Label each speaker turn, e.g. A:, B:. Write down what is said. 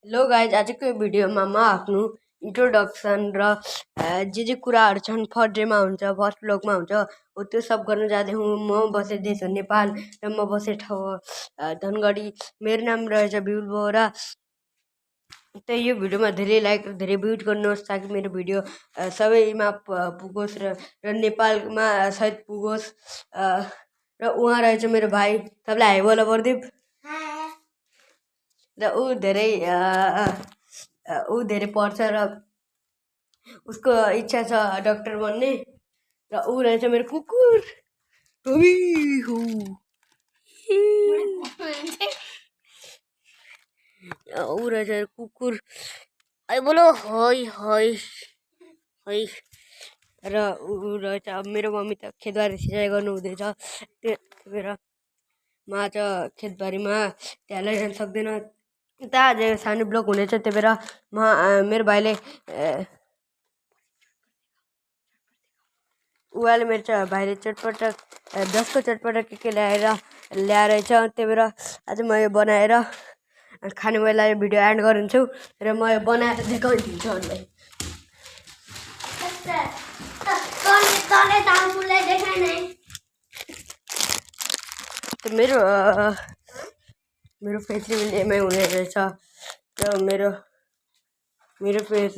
A: Hello guys, आजको भिडियोमा म आफ्नो इन्ट्रोडक्सन र जे कुराहरू छन् फर्स्ट डेमा हुन्छ, फर्स्ट ब्लगमा हुन्छ, हो त्यो सब गर्न जाँदै हुँ। म बसेको देश हो नेपाल र म बसेको ठाउँ धनगढी। मेरो नाम रहेछ बिउल बोहरा। त्यही यो भिडियोमा धेरै लाइक धेरै भ्युज गर्नुहोस् ताकि मेरो भिडियो सबैमा पुगोस् र नेपालमा सहित पुगोस्। र उहाँ रहेछ मेरो भाइ, सबलाई हाई बोल बर्दिप। र ऊ धेरै पढ्छ र उसको इच्छा छ डक्टर बन्ने। र ऊ रहेछ मेरो कुकुर ऊ रहेछ कुकुर, है बोलो है है है। र ऊ रहेछ अब मेरो मम्मी त खेतबारी सिँचाइ गर्नु हुँदैछ, त्यही भएर म आज खेतबारीमा त्यहाँ लैजान सक्दैन। उता आज सानो ब्लग हुनेछ, त्यही भएर मेरो भाइले उहाँले भाइले चटपटक 10 को चटपटक के ल्याएर त्यही भएर आज म यो बनाएर खाने बेला यो भिडियो एन्ड गरिदिन्छु र म यो बनाएर देखाइदिन्छु अरूलाई। मेरो फेस रिभिल यमै हुने रहेछ र मेरो फेस